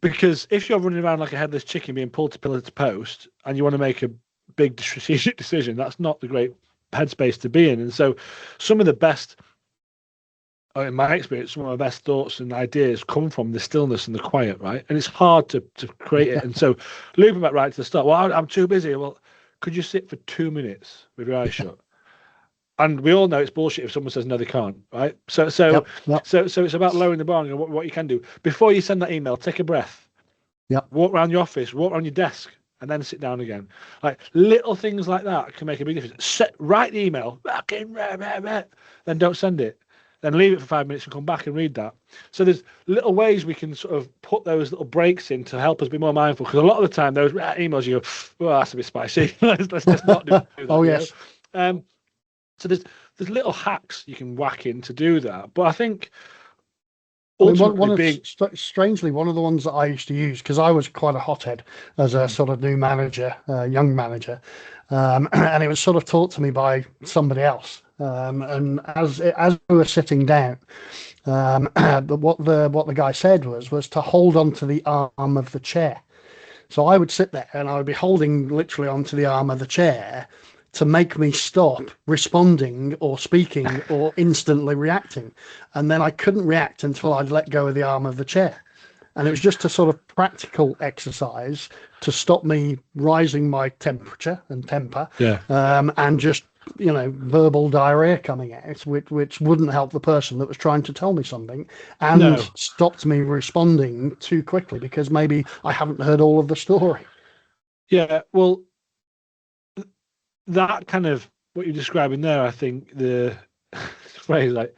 Because if you're running around like a headless chicken being pulled to pillar to post, and you want to make a big strategic decision, that's not the great headspace to be in. And so some of the best, in my experience, some of my best thoughts and ideas come from the stillness and the quiet, right? And it's hard to create it. And so looping back right to the start, well, I'm too busy. Well, could you sit for 2 minutes with your eyes shut? And we all know it's bullshit if someone says no, they can't, right? So it's about lowering the bar and what you can do. Before you send that email, take a breath. Yep. Walk around your office, walk around your desk, and then sit down again. Like little things like that can make a big difference. Write the email, then don't send it. Then leave it for 5 minutes and come back and read that. So there's little ways we can sort of put those little breaks in to help us be more mindful. Because a lot of the time, those emails, you go, well, that's a bit spicy. let's not do that. Oh, yes. So there's little hacks you can whack in to do that. But I think strangely, one of the ones that I used to use, because I was quite a hothead as a sort of new manager, young manager, and it was sort of taught to me by somebody else. And as we were sitting down, what the guy said was to hold on to the arm of the chair. So I would sit there and I would be holding literally onto the arm of the chair to make me stop responding or speaking or instantly reacting. And then I couldn't react until I'd let go of the arm of the chair. And it was just a sort of practical exercise to stop me rising my temperature and temper, and just, verbal diarrhea coming out, which wouldn't help the person that was trying to tell me something, and stopped me responding too quickly because maybe I haven't heard all of the story. Yeah, well, that kind of what you're describing there, I think the phrase, like,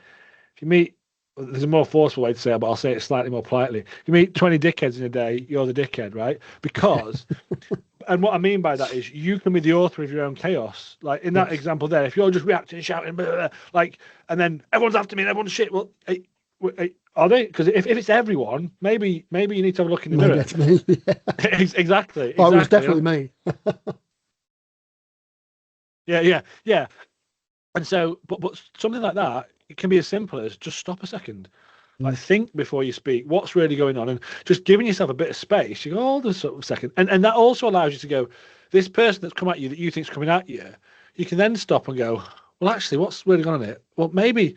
if you meet, there's a more forceful way to say it, but I'll say it slightly more politely. If you meet 20 dickheads in a day, you're the dickhead, right? Because, and what I mean by that is you can be the author of your own chaos. Like in that example there, if you're just reacting, shouting, blah, blah, blah, and then everyone's after me and everyone's shit, well, are they? Because if it's everyone, maybe you need to have a look in the mirror. It's me, yeah. Exactly. Oh, it was definitely me. Yeah. And so, but something like that, it can be as simple as just stop a second, like think before you speak. What's really going on, and just giving yourself a bit of space. You go, hold a sort of second, and that also allows you to go, this person that's come at you that you think's coming at you, you can then stop and go, well, actually, what's really going on here? Well, maybe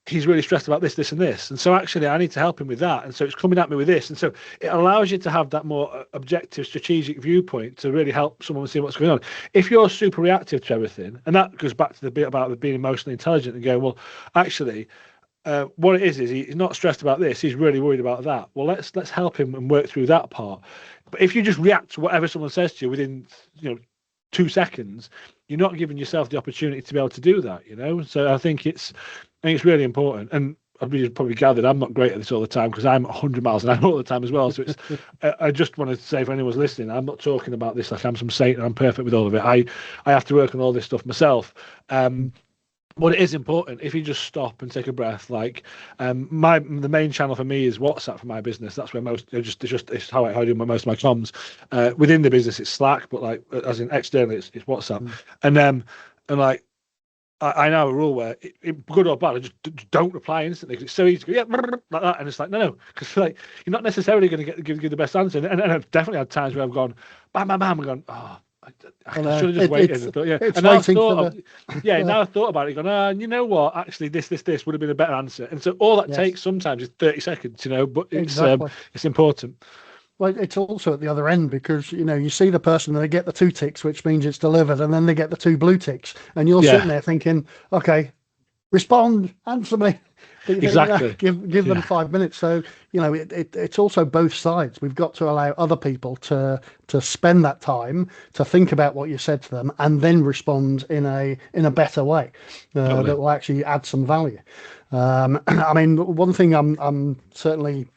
he's really stressed about this, and this. And so actually I need to help him with that. And so it's coming at me with this. And so it allows you to have that more objective, strategic viewpoint to really help someone see what's going on. If you're super reactive to everything, and that goes back to the bit about being emotionally intelligent and going, well, actually, what it is he's not stressed about this. He's really worried about that. Well, let's help him and work through that part. But if you just react to whatever someone says to you within, 2 seconds, you're not giving yourself the opportunity to be able to do that, So I think it's really important. And I've probably gathered I'm not great at this all the time because I'm 100 miles an hour all the time as well. So it's I just want to say, for anyone's listening, I'm not talking about this like I'm some saint and I'm perfect with all of it. I have to work on all this stuff myself. But it is important if you just stop and take a breath. Like the main channel for me is WhatsApp for my business. That's where it's how I do most of my comms. Within the business, it's Slack, but like as in externally, it's WhatsApp. And like I know a rule where, good or bad, I just don't reply instantly because it's so easy to go, like that. And it's like, no, because like you're not necessarily going to give the best answer. And I've definitely had times where I've gone, bam, bam, bam, and gone, oh, I should have just waited. And now I've thought about it, gone, you know what? Actually, this would have been a better answer. And so all that takes sometimes is 30 seconds, but it's important. Well, it's also at the other end because, you see the person and they get the 2 ticks, which means it's delivered, and then they get the 2 blue ticks. And you're sitting there thinking, okay, respond, answer me. Exactly. Give them 5 minutes. So, it's also both sides. We've got to allow other people to spend that time to think about what you said to them and then respond in a better way that will actually add some value. I mean, one thing I'm certainly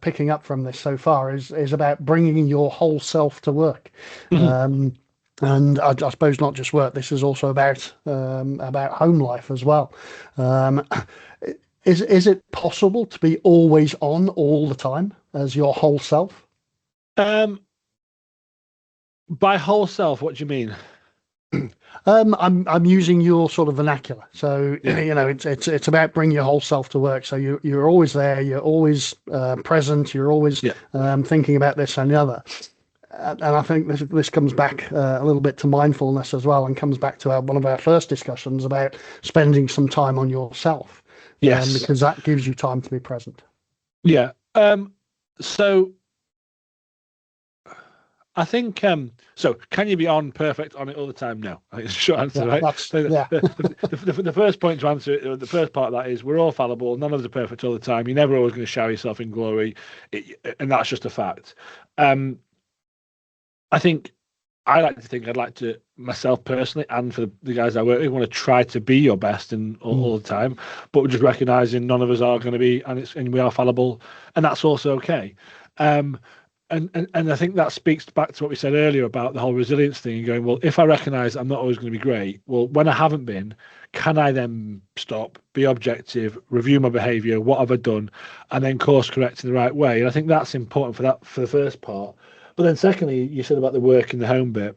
picking up from this so far is about bringing your whole self to work. And I suppose not just work. This is also about home life as well. Is it possible to be always on all the time as your whole self? By whole self, what do you mean? I'm using your sort of vernacular. So Yeah. it's about bringing your whole self to work. So you're always there. You're always present. You're always Yeah. thinking about this and the other. And I think this comes back a little bit to mindfulness as well, and comes back to one of our first discussions about spending some time on yourself, Yes. because that gives you time to be present. Yeah. So I think so can you be perfect on it all the time? No. I think it's a short answer, Yeah, right? that's So yeah, the first point to answer it, the first part of that is we're all fallible. None of us are perfect all the time. You're never always going to shower yourself in glory, and that's just a fact. I think I like to think I'd like to myself personally, and for the guys I work with, want to try to be your best in all the time, but we're just recognizing none of us are going to be, and we are fallible, and that's also okay. Um, and I think that speaks back to what we said earlier about the whole resilience thing and going, well, if I recognize I'm not always going to be great, well, when I haven't been, can I then stop, be objective, review my behavior, what have I done, and then course correct in the right way? And I think that's important for the first part. But then secondly, you said about the work and the home bit.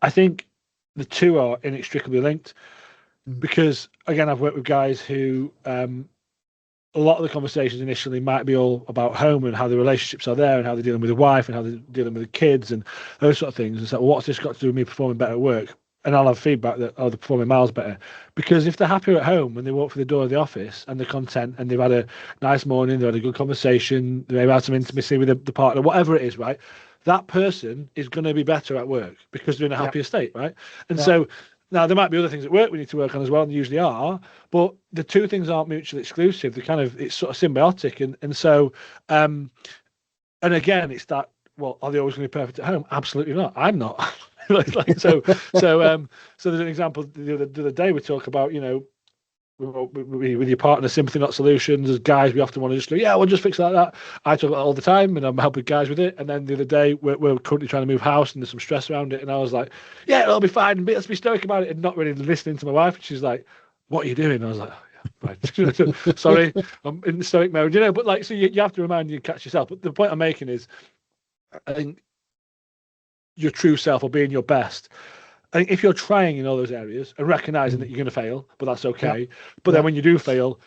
I think the two are inextricably linked Mm. because again, I've worked with guys who a lot of the conversations initially might be all about home and how the relationships are there and how they're dealing with the wife and how they're dealing with the kids and those sort of things. And so, well, what's this got to do with me performing better at work? And I'll have feedback that, oh, they're performing miles better. Because if they're happier at home when they walk through the door of the office and they're content and they've had a nice morning, they've had a good conversation, they've had some intimacy with the partner, whatever it is, right? That person is going to be better at work because they're in a Yeah, happier state, right? And yeah, so now there might be other things at work we need to work on as well, and they usually are, but the two things aren't mutually exclusive. They're kind of it's sort of symbiotic, and so and again, it's that. Well, are they always going to be perfect at home? Absolutely not. I'm not. So there's an example the other day we talk about with your partner, sympathy not solutions. As guys, we often want to just go, yeah, we'll just fix it like that. I talk about it all the time, and I'm helping guys with it. And then the other day, we're currently trying to move house, and there's some stress around it. And I was like, yeah, it'll be fine. And let's be stoic about it, and not really listening to my wife. And she's like, what are you doing? And I was like, oh, yeah, right. Sorry, I'm in the stoic mode, But like, so you have to remind you catch yourself. But the point I'm making is, I think your true self or being your best. I think if you're trying in all those areas and recognizing that you're going to fail, but that's yeah, okay. But then yeah. when you do fail,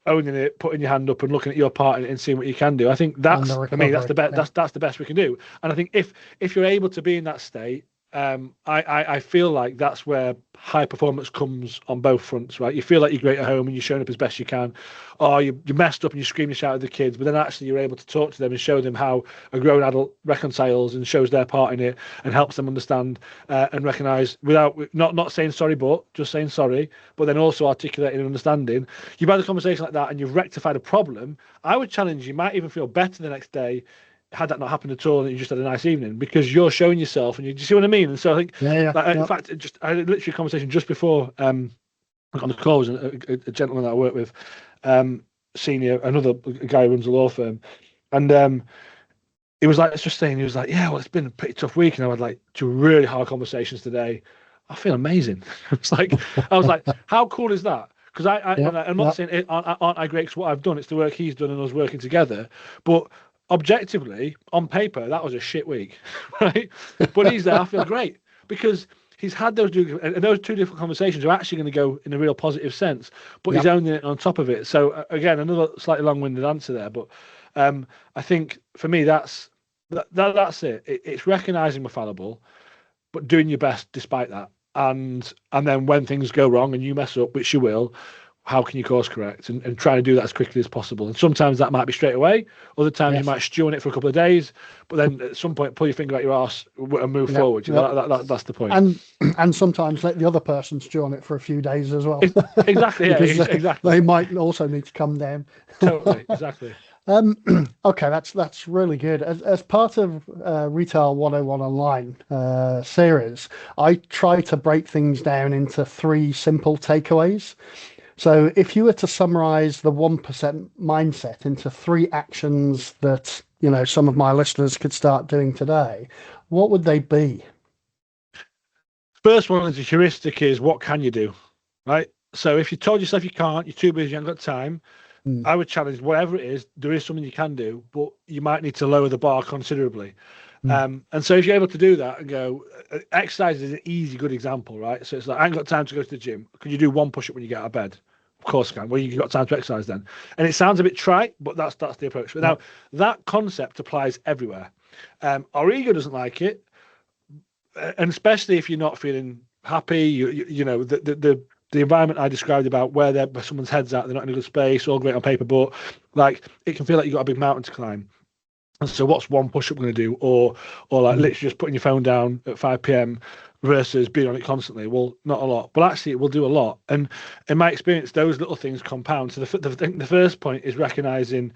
owning it, putting your hand up and looking at your part in it and seeing what you can do. I think And the that's for me, that's recovery. the best. Yeah, That's the best we can do. And I think if you're able to be in that state, I feel like that's where high performance comes on both fronts, right? You feel like you're great at home and you're showing up as best you can, or you messed up and you scream and shout at the kids, but then actually you're able to talk to them and show them how a grown adult reconciles and shows their part in it and helps them understand and recognize without not saying sorry, but just saying sorry, but then also articulating and understanding. You've had a conversation like that and you've rectified a problem. I would challenge you might even feel better the next day had that not happened at all and you just had a nice evening because you're showing yourself and you see what I mean. And so I think yeah, yeah, like, in yeah. fact I had literally a conversation just before on the call was a gentleman that I work with, senior, another guy who runs a law firm, and he was like, it's just saying, he was like, yeah, well, it's been a pretty tough week, and I had like two really hard conversations today. I feel amazing. It's like I was like, how cool is that? Because Yeah, I'm not yeah, saying aren't I great? 'Cause what I've done, it's the work he's done and us working together, but objectively, on paper, that was a shit week, right? But he's there. I feel great because he's had and those two different conversations are actually going to go in a real positive sense, but yeah. he's owning it on top of it. So again, another slightly long-winded answer there, but I think for me that's it. It's recognizing we're fallible, but doing your best despite that. And then when things go wrong and you mess up, which you will, how can you course correct and try to do that as quickly as possible? And sometimes that might be straight away. Other times you Yes. might stew on it for a couple of days, but then at some point pull your finger out your arse and move Yeah, forward. yeah. That's the point. And and sometimes let the other person stew on it for a few days as well, Exactly. Yeah. because Exactly. they might also need to come down. Totally. Exactly. Okay, that's really good. As part of Retail 101 Online series, I try to break things down into three simple takeaways. So if you were to summarize the 1% mindset into three actions that, some of my listeners could start doing today, what would they be? First one is a heuristic is what can you do, right? So if you told yourself you can't, you're too busy, you haven't got time, I would challenge whatever it is. There is something you can do, but you might need to lower the bar considerably. And so if you're able to do that and go, exercise is an easy, good example, right? So it's like, I ain't got time to go to the gym. Can you do one push-up when you get out of bed? Of course I can. Well, you've got time to exercise then. And it sounds a bit trite, but that's the approach. But now that concept applies everywhere. Our ego doesn't like it, and especially if you're not feeling happy. You know the environment I described about where someone's head's at, they're not in a good space, all great on paper, but like it can feel like you've got a big mountain to climb. And so what's one push-up going to do? Or like literally just putting your phone down at 5 p.m. versus being on it constantly? Well, not a lot, but actually it will do a lot. And in my experience, those little things compound. So the first point is recognizing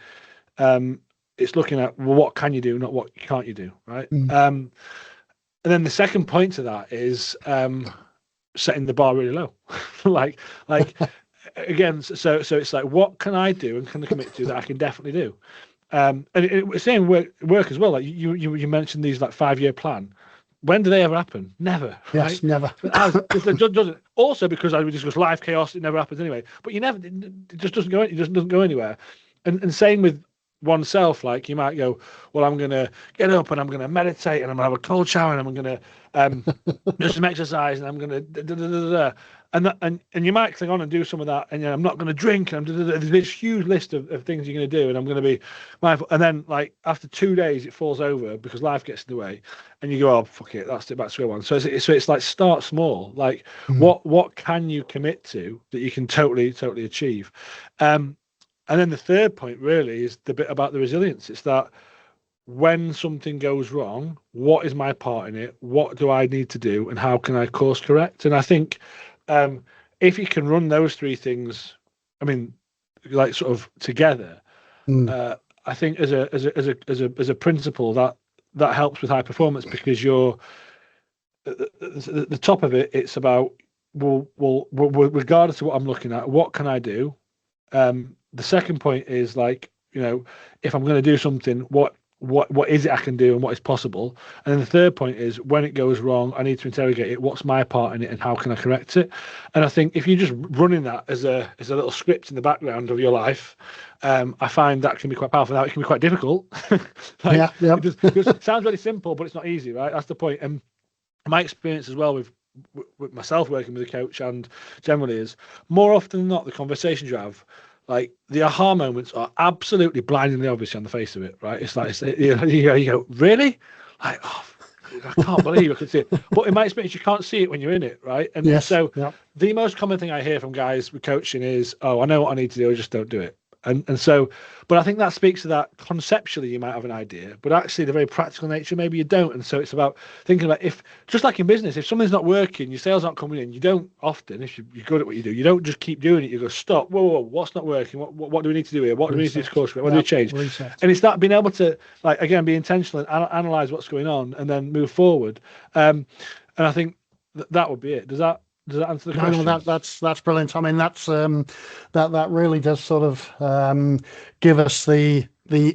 it's looking at, well, what can you do, not what can't you do, right? And then the second point to that is setting the bar really low. like again, so it's like, what can I do and can I commit to that I can definitely do? And it's saying work as well. Like you mentioned these like 5-year plan. When do they ever happen? Never. Right? Yes, never. It doesn't. Also because we discussed life chaos, it never happens anyway. But it just doesn't go. It just doesn't go anywhere. And same with oneself. Like you might go, well, I'm gonna get up and I'm gonna meditate and I'm gonna have a cold shower and I'm gonna do some exercise and I'm gonna and you might click on and do some of that, and I'm not going to drink, and there's this huge list of things you're going to do, and I'm going to be mindful. And then like after 2 days it falls over because life gets in the way, and you go, oh fuck it, that's it, back to square one. So it's like start small. Like what can you commit to that you can totally achieve? And then the third point really is the bit about the resilience. It's that when something goes wrong, what is my part in it? What do I need to do, and how can I course correct? And I think if you can run those three things, I mean, like sort of together, I think as a principle that helps with high performance, because you're the top of it. It's about well, regardless of what I'm looking at, what can I do? The second point is like, if I'm going to do something, what is it I can do and what is possible? And then the third point is when it goes wrong, I need to interrogate it. What's my part in it and how can I correct it? And I think if you're just running that as a little script in the background of your life, I find that can be quite powerful. Now it can be quite difficult. It sounds really simple, but it's not easy, right? That's the point. And my experience as well with myself working with a coach and generally is more often than not the conversations you have, like the aha moments are absolutely blindingly obvious on the face of it, right? It's like you go, really? Like, oh, I can't believe I could see it. But in my experience, you can't see it when you're in it, right? And the most common thing I hear from guys with coaching is, oh, I know what I need to do, I just don't do it. And so, but I think that speaks to that conceptually you might have an idea, but actually the very practical nature, maybe you don't. And so it's about thinking about, if, just like in business, if something's not working, your sales aren't coming in, you don't often, if you're good at what you do, you don't just keep doing it. You go, stop, whoa, what's not working? What do we need to do here? What do we need to do to course? What do we change? Reset. And it's that being able to, like, again, be intentional and analyze what's going on and then move forward. And I think that would be it. Does that answer the question? No, that's brilliant. I mean, that's that really does sort of give us the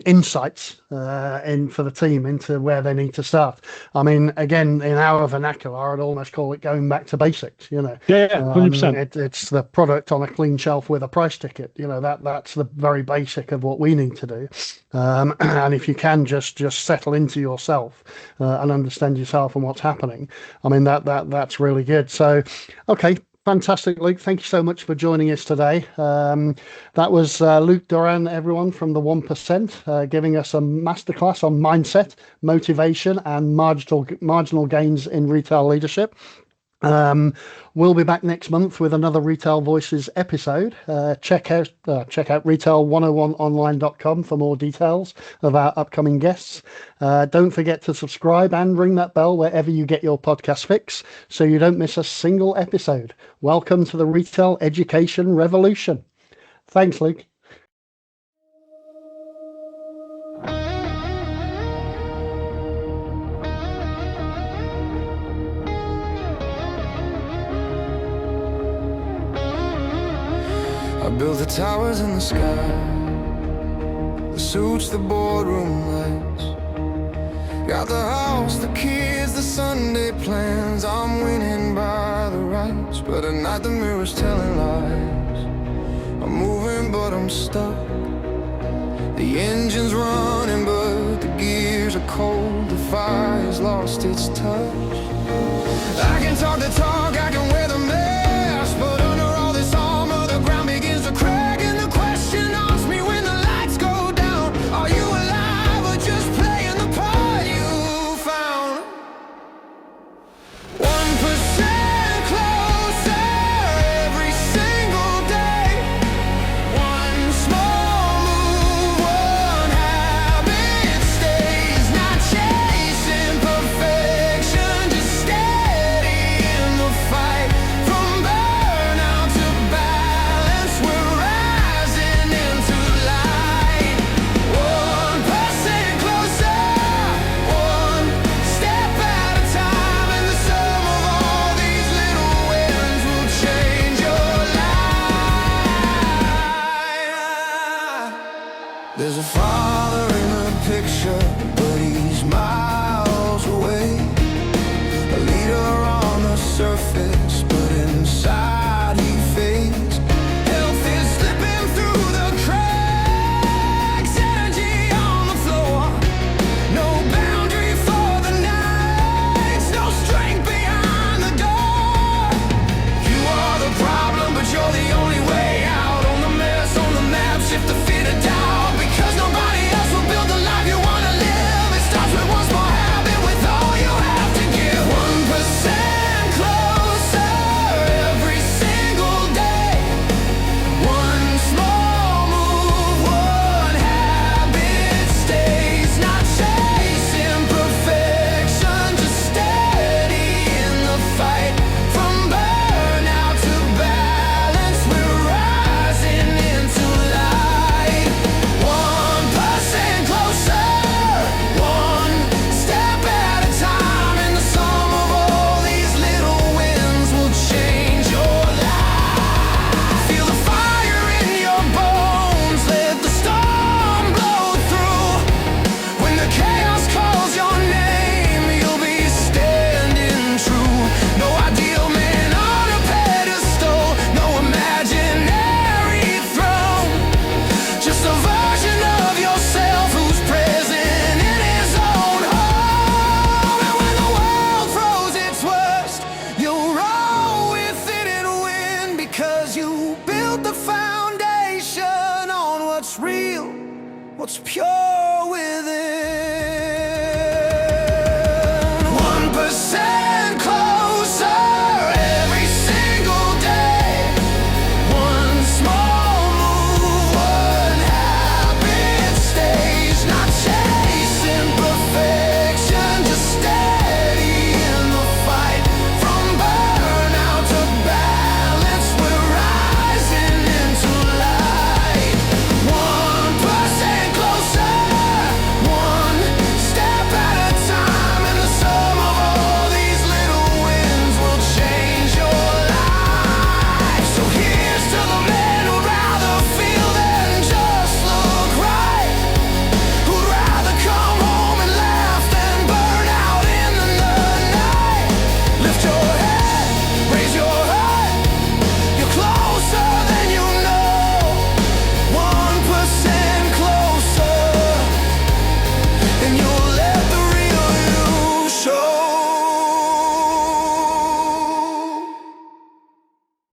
insights in for the team into where they need to start. I mean, again, in our vernacular, I'd almost call it going back to basics. Yeah, 100%. It's the product on a clean shelf with a price ticket. That's the very basic of what we need to do. And if you can just settle into yourself and understand yourself and what's happening, I mean that's really good. So, okay. Fantastic, Luke. Thank you so much for joining us today. That was Luke Doran, everyone, from the 1%, giving us a masterclass on mindset, motivation, and marginal gains in retail leadership. We'll be back next month with another Retail Voices episode. Check out retail101online.com for more details of our upcoming guests. Don't forget to subscribe and ring that bell wherever you get your podcast fix so you don't miss a single episode. Welcome to the Retail Education Revolution. Thanks, Luke. I built the towers in the sky, the suits, the boardroom lights. Got the house, the kids, the Sunday plans. I'm winning by the rights, but at night the mirror's telling lies. I'm moving but I'm stuck. The engine's running, but the gears are cold. The fire's lost its touch. I can talk the talk, I can wear the mask, but under all this armor, the ground begins to crack. And the question haunts me when the lights go down: are you alive or just playing the part you found? 1% closer every single day. One small move, one habit stays. Not chasing perfection, just steady in the fight. From burnout to balance, we're rising into light. 1% closer, one step at a time, and the sum of all these little wins will change your life. There's a father in the picture, but he's miles away. A leader on the surface, but inside he fades. Health is slipping through the cracks, energy on the floor. No boundary for the nights, no strength behind the door. You are the problem, but you're the only way out. On the mess, on the map, shift the fear to doubt, because nobody else will build the life you wanna live. It starts with one small habit, with all you have to give. 1% closer every single day. One small move, one habit stays. Not chasing perfection, just steady in the fight. From burnout to balance, we're rising into light. 1% closer, one step at a time, and the sum of all these little wins will change your life. Feel the fire in your bones, let the storm blow through. When the chaos calls your name, you'll be standing true. No ideal man on a pedestal, no imaginary throne. Just a version of yourself who's present in his own home. And when the world throws its worst, you'll roll with it and win, because you built the foundation on what's real, what's pure within.